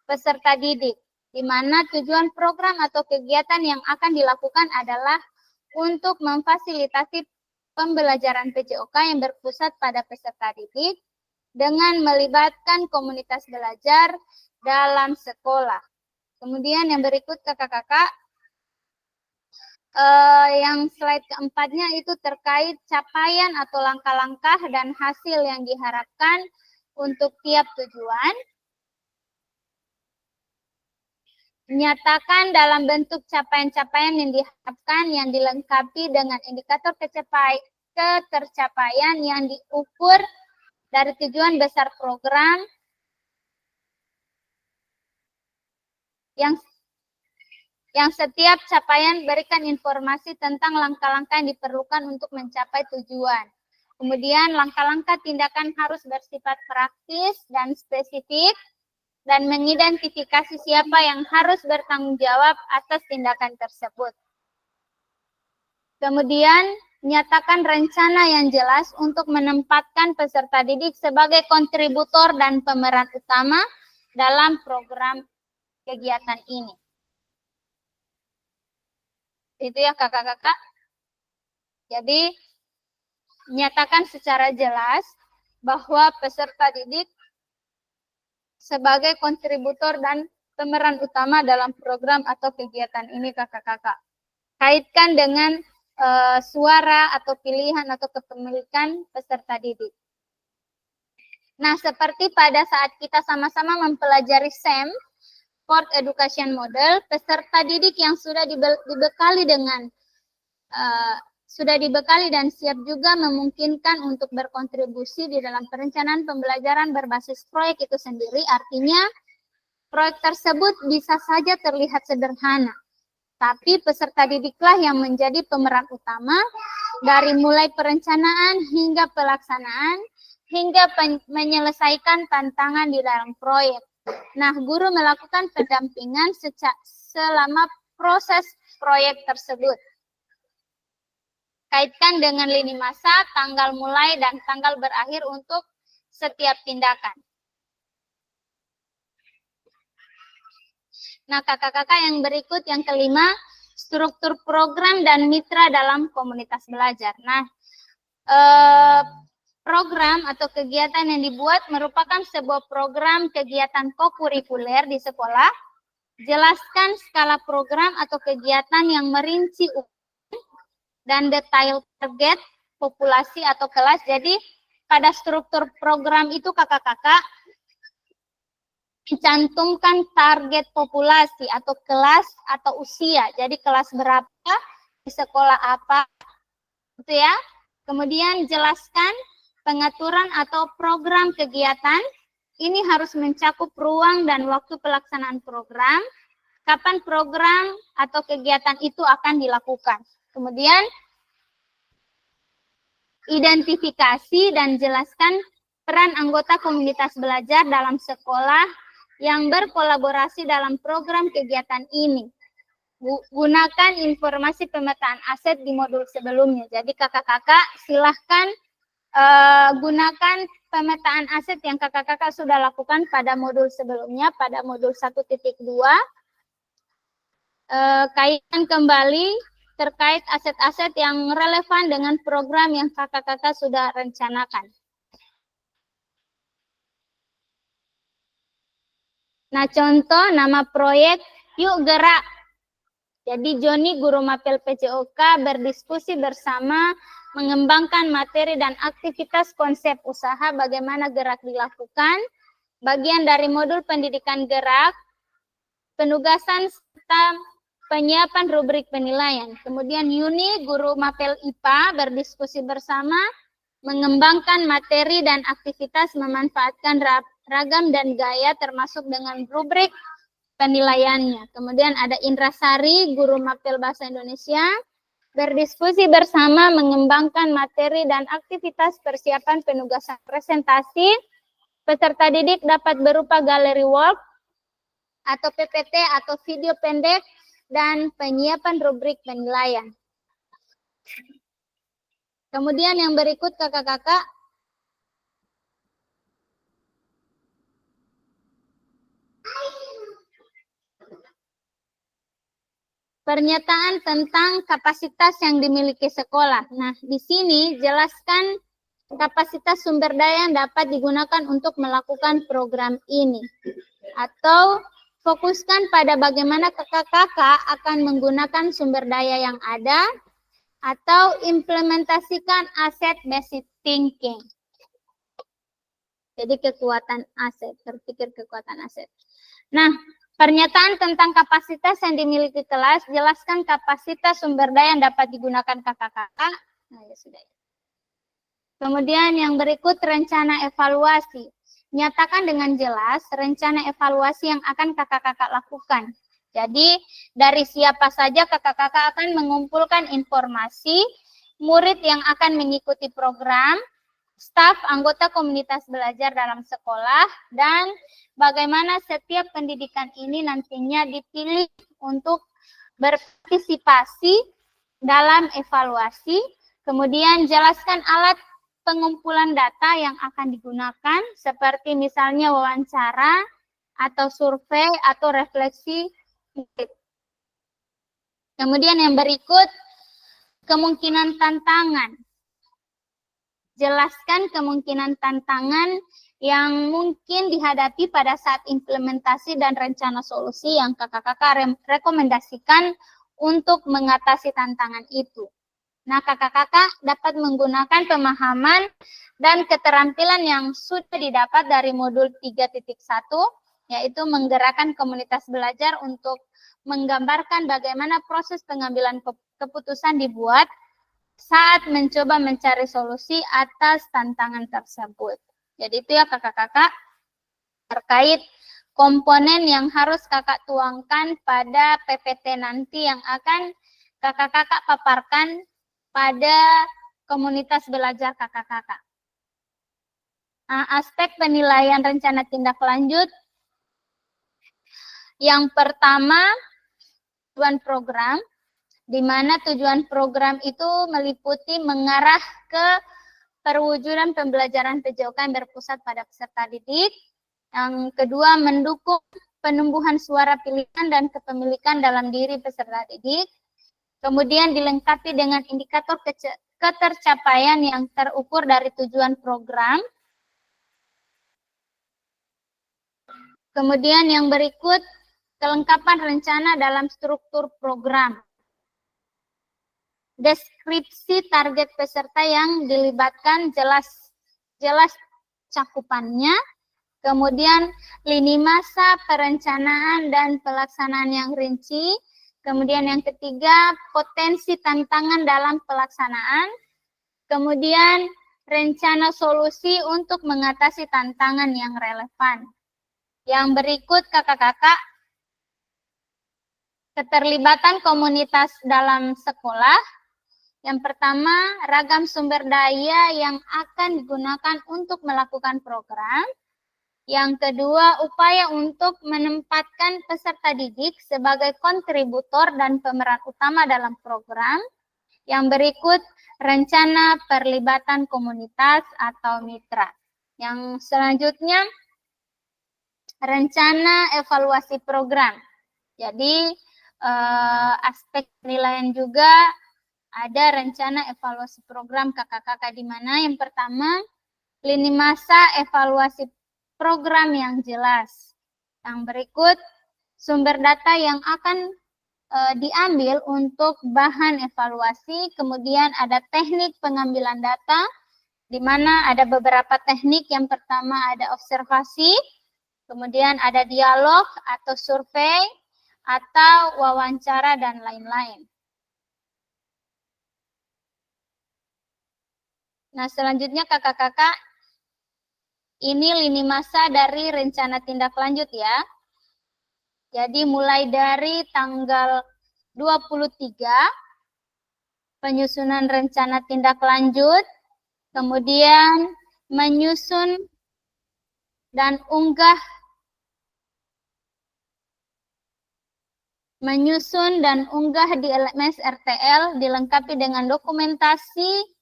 peserta didik, di mana tujuan program atau kegiatan yang akan dilakukan adalah untuk memfasilitasi pembelajaran PJOK yang berpusat pada peserta didik dengan melibatkan komunitas belajar dalam sekolah. Kemudian yang berikut kakak-kakak, yang slide keempatnya itu terkait capaian atau langkah-langkah dan hasil yang diharapkan untuk tiap tujuan. Nyatakan dalam bentuk capaian-capaian yang diharapkan yang dilengkapi dengan indikator ketercapaian yang diukur dari tujuan besar program yang setiap capaian berikan informasi tentang langkah-langkah yang diperlukan untuk mencapai tujuan. Kemudian langkah-langkah tindakan harus bersifat praktis dan spesifik dan mengidentifikasi siapa yang harus bertanggung jawab atas tindakan tersebut. Kemudian nyatakan rencana yang jelas untuk menempatkan peserta didik sebagai kontributor dan pemeran utama dalam program kegiatan ini. Itu ya kakak-kakak. Jadi nyatakan secara jelas bahwa peserta didik sebagai kontributor dan pemeran utama dalam program atau kegiatan ini kakak-kakak. Kaitkan dengan suara atau pilihan atau kepemilikan peserta didik. Nah, seperti pada saat kita sama-sama mempelajari SEM, Sport Education Model, peserta didik yang sudah dibekali dan siap juga memungkinkan untuk berkontribusi di dalam perencanaan pembelajaran berbasis proyek itu sendiri. Artinya, proyek tersebut bisa saja terlihat sederhana, tapi peserta didiklah yang menjadi pemeran utama dari mulai perencanaan hingga pelaksanaan, hingga menyelesaikan tantangan di dalam proyek. Nah, guru melakukan pendampingan selama proses proyek tersebut. Kaitkan dengan lini masa, tanggal mulai dan tanggal berakhir untuk setiap tindakan. Nah, kakak-kakak yang berikut, yang kelima, struktur program dan mitra dalam komunitas belajar. Nah, program atau kegiatan yang dibuat merupakan sebuah program kegiatan kokurikuler di sekolah. Jelaskan skala program atau kegiatan yang merinci dan detail target, populasi atau kelas. Jadi pada struktur program itu kakak-kakak mencantumkan target populasi atau kelas atau usia. Jadi kelas berapa, di sekolah apa, gitu ya. Kemudian jelaskan pengaturan atau program kegiatan. Ini harus mencakup ruang dan waktu pelaksanaan program, kapan program atau kegiatan itu akan dilakukan. Kemudian identifikasi dan jelaskan peran anggota komunitas belajar dalam sekolah yang berkolaborasi dalam program kegiatan ini. Gunakan informasi pemetaan aset di modul sebelumnya. Jadi kakak-kakak silahkan gunakan pemetaan aset yang kakak-kakak sudah lakukan pada modul sebelumnya, pada modul 1.2. Kaitkan kembali terkait aset-aset yang relevan dengan program yang kakak-kakak sudah rencanakan. Nah, contoh nama proyek Yuk Gerak. Jadi Joni, guru mapel PCOK, berdiskusi bersama mengembangkan materi dan aktivitas konsep usaha bagaimana gerak dilakukan. Bagian dari modul pendidikan gerak, penugasan serta penyiapan rubrik penilaian. Kemudian Yuni, guru mapel IPA, berdiskusi bersama mengembangkan materi dan aktivitas memanfaatkan ragam dan gaya termasuk dengan rubrik penilaiannya. Kemudian ada Indra Sari, guru mapel bahasa Indonesia, berdiskusi bersama mengembangkan materi dan aktivitas persiapan penugasan presentasi. Peserta didik dapat berupa galeri work atau PPT atau video pendek dan penyiapan rubrik penilaian. Kemudian yang berikut kakak-kakak, pernyataan tentang kapasitas yang dimiliki sekolah. Nah, di sini jelaskan kapasitas sumber daya yang dapat digunakan untuk melakukan program ini. Atau fokuskan pada bagaimana kakak-kakak akan menggunakan sumber daya yang ada. Atau implementasikan asset-based thinking. Jadi kekuatan aset, berpikir kekuatan aset. Nah, pernyataan tentang kapasitas yang dimiliki kelas, jelaskan kapasitas sumber daya yang dapat digunakan kakak-kakak. Nah, ya sudah. Kemudian yang berikut rencana evaluasi. Nyatakan dengan jelas rencana evaluasi yang akan kakak-kakak lakukan. Jadi dari siapa saja kakak-kakak akan mengumpulkan informasi, murid yang akan mengikuti program, staf anggota komunitas belajar dalam sekolah, dan bagaimana setiap pendidikan ini nantinya dipilih untuk berpartisipasi dalam evaluasi. Kemudian jelaskan alat pengumpulan data yang akan digunakan, seperti misalnya wawancara, atau survei, atau refleksi. Kemudian yang berikut, kemungkinan tantangan. Jelaskan kemungkinan tantangan yang mungkin dihadapi pada saat implementasi dan rencana solusi yang kakak-kakak rekomendasikan untuk mengatasi tantangan itu. Nah, kakak-kakak dapat menggunakan pemahaman dan keterampilan yang sudah didapat dari modul 3.1, yaitu menggerakkan komunitas belajar untuk menggambarkan bagaimana proses pengambilan keputusan dibuat saat mencoba mencari solusi atas tantangan tersebut. Jadi itu ya kakak-kakak terkait komponen yang harus kakak tuangkan pada PPT nanti yang akan kakak-kakak paparkan pada komunitas belajar kakak-kakak. Nah, aspek penilaian rencana tindak lanjut. Yang pertama, tujuan program, di mana tujuan program itu meliputi mengarah ke perwujudan pembelajaran PJOK yang berpusat pada peserta didik. Yang kedua, mendukung penumbuhan suara pilihan dan kepemilikan dalam diri peserta didik. Kemudian dilengkapi dengan indikator ketercapaian yang terukur dari tujuan program. Kemudian yang berikut, kelengkapan rencana dalam struktur program. deskripsi target peserta yang dilibatkan jelas cakupannya, kemudian lini masa, perencanaan dan pelaksanaan yang rinci, kemudian yang ketiga potensi tantangan dalam pelaksanaan, kemudian rencana solusi untuk mengatasi tantangan yang relevan. Yang berikut kakak-kakak, keterlibatan komunitas dalam sekolah. Yang pertama, ragam sumber daya yang akan digunakan untuk melakukan program. Yang kedua, upaya untuk menempatkan peserta didik sebagai kontributor dan pemeran utama dalam program. Yang berikut, rencana perlibatan komunitas atau mitra. Yang selanjutnya, rencana evaluasi program. Jadi, aspek penilaian juga ada rencana evaluasi program kakak-kakak, di mana yang pertama, lini masa evaluasi program yang jelas. Yang berikut, sumber data yang akan diambil untuk bahan evaluasi, kemudian ada teknik pengambilan data, di mana ada beberapa teknik. Yang pertama ada observasi, kemudian ada dialog atau survei, atau wawancara, dan lain-lain. Nah, selanjutnya kakak-kakak, ini lini masa dari rencana tindak lanjut ya. Jadi mulai dari tanggal 23, penyusunan rencana tindak lanjut, kemudian menyusun dan unggah di LMS RTL dilengkapi dengan dokumentasi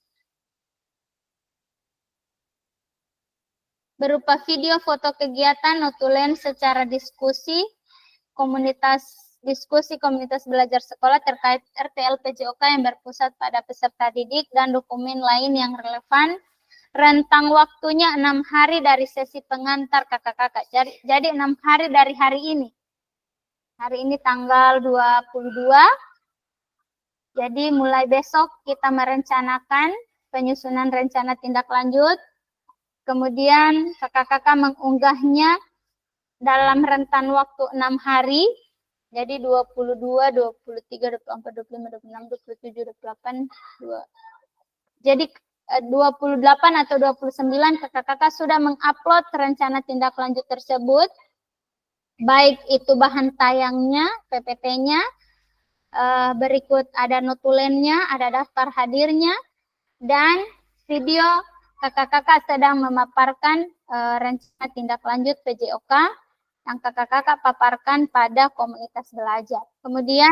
berupa video, foto kegiatan, notulen secara diskusi komunitas belajar sekolah terkait RTL PJOK yang berpusat pada peserta didik, dan dokumen lain yang relevan. Rentang waktunya 6 hari dari sesi pengantar kakak-kakak. Jadi 6 hari dari hari ini. Hari ini tanggal 22. Jadi mulai besok kita merencanakan penyusunan rencana tindak lanjut. Kemudian kakak-kakak mengunggahnya dalam rentan waktu 6 hari. Jadi 22, 23, 24, 25, 26, 27, 28, 2. Jadi 28 atau 29 kakak-kakak sudah mengupload rencana tindak lanjut tersebut. Baik itu bahan tayangnya, PPT-nya, berikut ada notulennya, ada daftar hadirnya, dan video kakak-kakak sedang memaparkan rencana tindak lanjut PJOK yang kakak-kakak paparkan pada komunitas belajar. Kemudian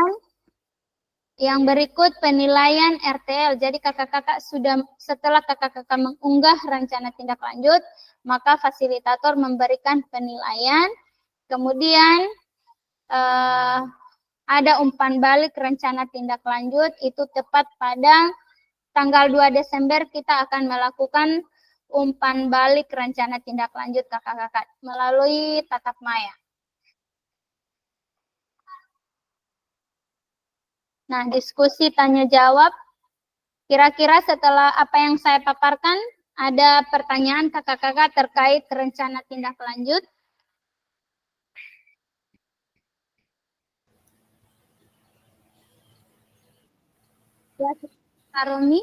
yang berikut penilaian RTL. Jadi kakak-kakak setelah kakak-kakak mengunggah rencana tindak lanjut, maka fasilitator memberikan penilaian. Kemudian ada umpan balik rencana tindak lanjut, itu tepat pada tanggal 2 Desember kita akan melakukan umpan balik rencana tindak lanjut kakak-kakak melalui tatap maya. Nah, diskusi tanya jawab. Kira-kira setelah apa yang saya paparkan, ada pertanyaan kakak-kakak terkait rencana tindak lanjut? Ya, Kak Romi.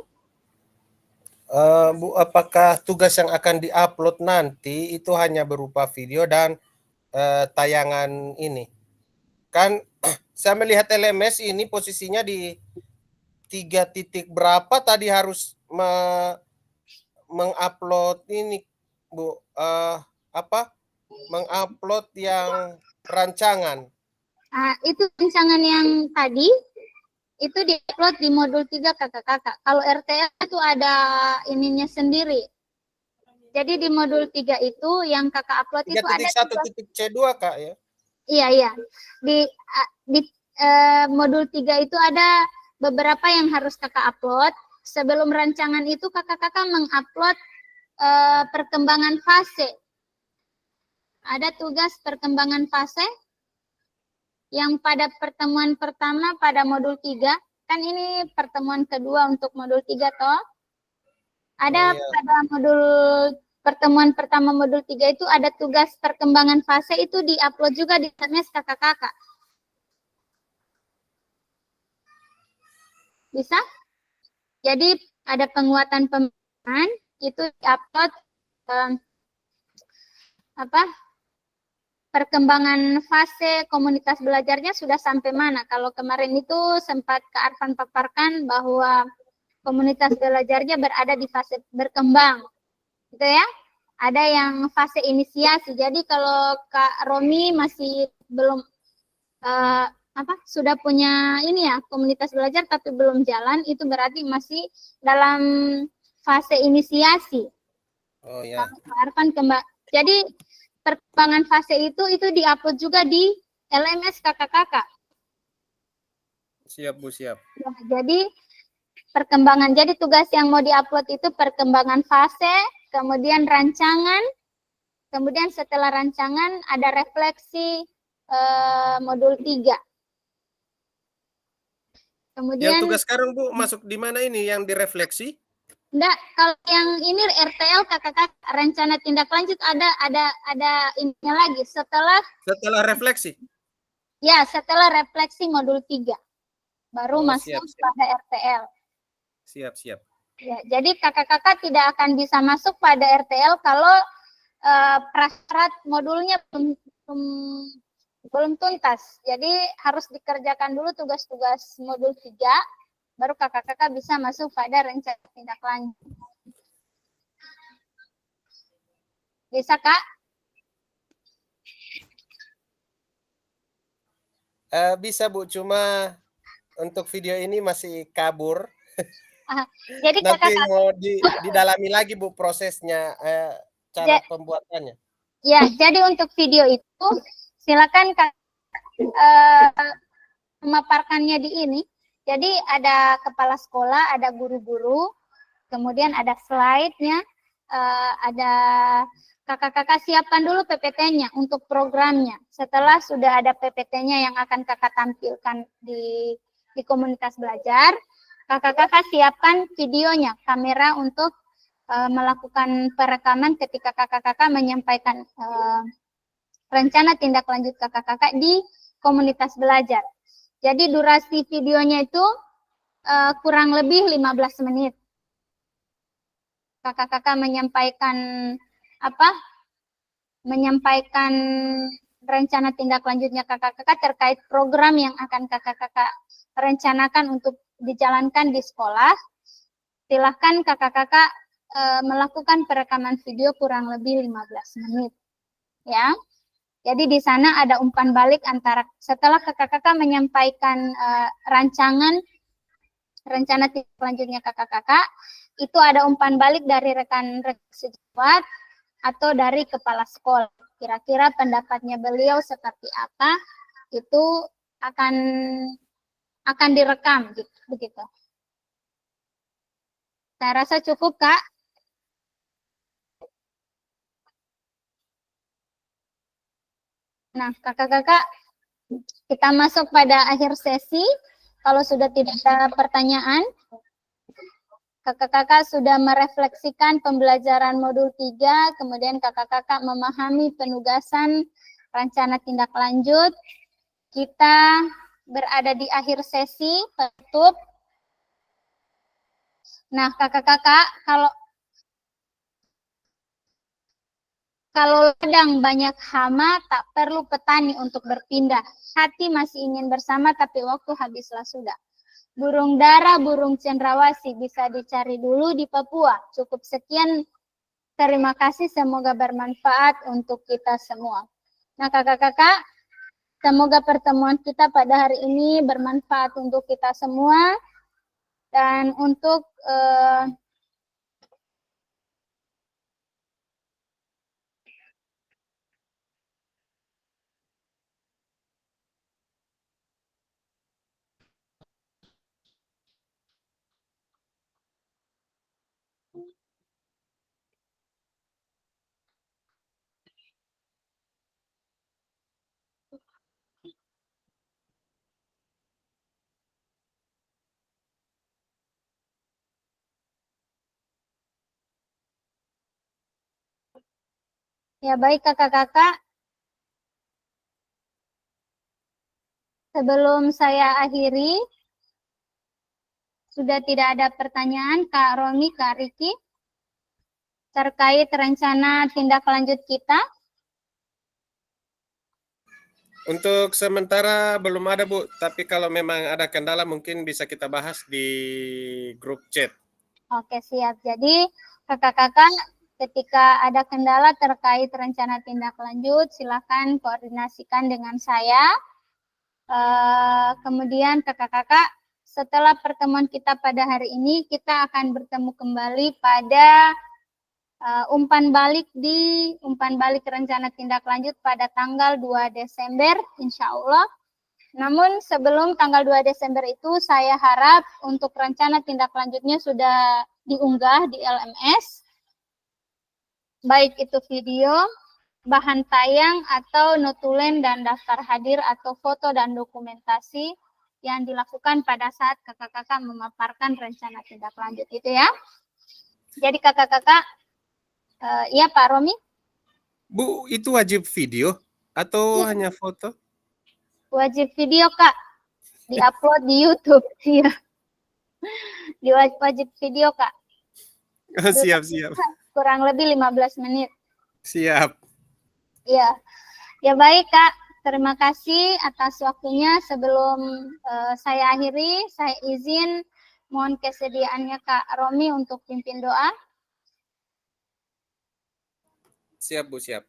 Bu, apakah tugas yang akan diupload nanti itu hanya berupa video dan tayangan ini? Kan saya melihat LMS ini posisinya di 3 titik berapa tadi harus mengupload ini, Bu, mengupload yang rancangan. Itu rancangan yang tadi itu diupload di modul 3 kakak-kakak. Kalau RTL itu ada ininya sendiri. Jadi di modul 3 itu yang kakak upload itu ada 3.1.C2 Kak ya? Iya. Di modul 3 itu ada beberapa yang harus kakak upload. Sebelum rancangan itu kakak-kakak mengupload perkembangan fase. Ada tugas perkembangan fase yang pada pertemuan pertama pada modul 3 Kan ini pertemuan kedua untuk modul 3 toh. Oh Ada ya, pada modul pertemuan pertama modul 3 itu ada tugas perkembangan fase itu di-upload juga di SMS kakak-kakak. Bisa? Jadi ada penguatan pemahaman itu di-upload apa perkembangan fase komunitas belajarnya sudah sampai mana? Kalau kemarin itu sempat Kak Arfan paparkan bahwa komunitas belajarnya berada di fase berkembang, gitu ya. Ada yang fase inisiasi. Jadi kalau Kak Romi masih belum sudah punya ini ya komunitas belajar tapi belum jalan, itu berarti masih dalam fase inisiasi. oh ya, Kalau Kak Arfan jadi perkembangan fase itu diupload juga di LMS kakak-kakak. siap Bu, siap. Ya, jadi perkembangan, jadi tugas yang mau diupload itu perkembangan fase, kemudian rancangan, kemudian setelah rancangan ada refleksi modul 3. Yang Kemudian tugas sekarang Bu masuk di mana ini yang direfleksi? enggak, kalau yang ini RTL kakak-kakak rencana tindak lanjut ada ininya lagi setelah Refleksi. setelah refleksi modul 3 baru Oh masuk siap, siap, pada RTL. siap, siap. Ya, jadi kakak-kakak tidak akan bisa masuk pada RTL kalau prasyarat modulnya belum tuntas. Jadi harus dikerjakan dulu tugas-tugas modul 3, baru kakak-kakak bisa masuk pada rencana tindak lanjut. Bisa, Kak? Bisa Bu, cuma untuk video ini masih kabur. Jadi Nanti kakak-kakak, mau didalami lagi Bu prosesnya, cara pembuatannya. ya, jadi untuk video itu silakan Kak memaparkannya di ini. Jadi ada kepala sekolah, ada guru-guru, kemudian ada slide-nya, ada kakak-kakak siapkan dulu PPT-nya untuk programnya. Setelah sudah ada PPT-nya yang akan kakak tampilkan di komunitas belajar, kakak-kakak siapkan videonya, kamera untuk melakukan perekaman ketika kakak-kakak menyampaikan rencana tindak lanjut kakak-kakak di komunitas belajar. Jadi durasi videonya itu kurang lebih 15 menit. Kakak-kakak menyampaikan rencana tindak lanjutnya kakak-kakak terkait program yang akan kakak-kakak rencanakan untuk dijalankan di sekolah. Silahkan kakak-kakak melakukan perekaman video kurang lebih 15 menit. Ya. Jadi di sana ada umpan balik antara setelah kakak-kakak menyampaikan rencana tindak lanjutnya kakak-kakak, itu ada umpan balik dari rekan-rekan sejawat atau dari kepala sekolah. Kira-kira pendapatnya beliau seperti apa, itu akan direkam gitu, begitu. Saya rasa cukup, Kak. Nah, kakak-kakak, kita masuk pada akhir sesi. Kalau sudah tidak ada pertanyaan, kakak-kakak sudah merefleksikan pembelajaran modul 3, kemudian kakak-kakak memahami penugasan rencana tindak lanjut. Kita berada di akhir sesi, tutup. Nah, kakak-kakak, kalau ladang banyak hama, tak perlu petani untuk berpindah. Hati masih ingin bersama, tapi waktu habislah sudah. Burung dara, burung cendrawasih bisa dicari dulu di Papua. Cukup sekian, terima kasih, semoga bermanfaat untuk kita semua. Nah, kakak-kakak, semoga pertemuan kita pada hari ini bermanfaat untuk kita semua. Dan untuk Ya baik kakak-kakak, sebelum saya akhiri, sudah tidak ada pertanyaan Kak Romi, Kak Riki terkait rencana tindak lanjut kita? Untuk sementara belum ada Bu, tapi kalau memang ada kendala mungkin bisa kita bahas di grup chat. Oke siap, jadi kakak-kakak ketika ada kendala terkait rencana tindak lanjut, silakan koordinasikan dengan saya. Kemudian kakak-kakak, setelah pertemuan kita pada hari ini, kita akan bertemu kembali pada umpan balik rencana tindak lanjut pada tanggal 2 Desember, insya Allah. Namun sebelum tanggal 2 Desember itu, saya harap untuk rencana tindak lanjutnya sudah diunggah di LMS, baik itu video, bahan tayang, atau notulen dan daftar hadir atau foto dan dokumentasi yang dilakukan pada saat kakak-kakak memaparkan rencana tindak lanjut itu ya. Jadi kakak-kakak, iya Pak Romi? Bu, itu wajib video atau hanya foto? Wajib video Kak, diupload di YouTube. Iya, wajib video Kak. Siap, siap. Kurang lebih 15 menit. Siap. Iya, ya baik Kak. Terima kasih atas waktunya. Sebelum saya akhiri, saya izin mohon kesediaannya Kak Romi untuk pimpin doa. Siap Bu, siap.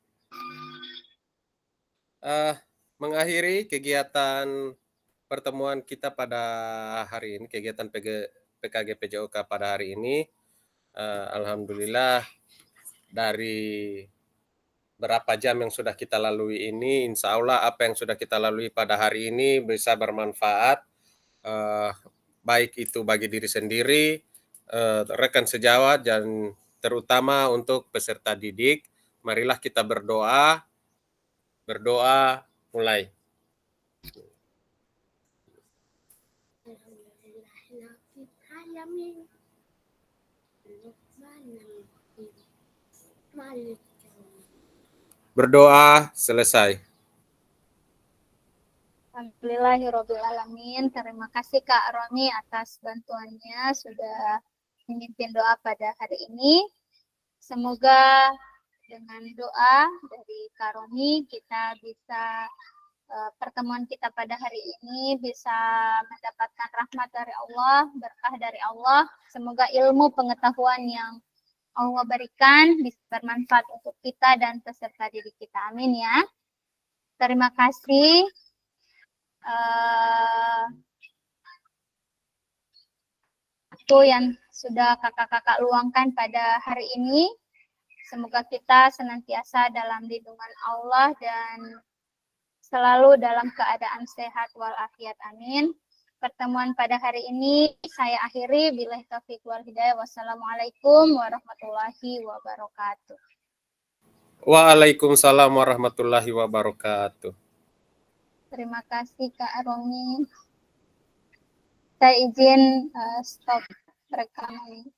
Mengakhiri kegiatan pertemuan kita pada hari ini, kegiatan PKG PJOK pada hari ini, alhamdulillah dari berapa jam yang sudah kita lalui ini, insya Allah apa yang sudah kita lalui pada hari ini bisa bermanfaat, baik itu bagi diri sendiri, rekan sejawat, dan terutama untuk peserta didik. Marilah kita berdoa mulai. Berdoa selesai. Alhamdulillahirrabbilalamin. Terima kasih Kak Romi atas bantuannya sudah memimpin doa pada hari ini. Semoga dengan doa dari Kak Romi kita bisa pertemuan kita pada hari ini bisa mendapatkan rahmat dari Allah, berkah dari Allah. Semoga ilmu pengetahuan yang Allah berikan bisa bermanfaat untuk kita dan peserta didik kita. Amin ya. Terima kasih. Waktu yang sudah kakak-kakak luangkan pada hari ini. Semoga kita senantiasa dalam lindungan Allah dan selalu dalam keadaan sehat walafiat. Amin. Pertemuan pada hari ini saya akhiri. Billahi taufiq wal hidayah. Wassalamualaikum warahmatullahi wabarakatuh. Waalaikumsalam warahmatullahi wabarakatuh. Terima kasih Kak Romi. Saya izin stop rekaman.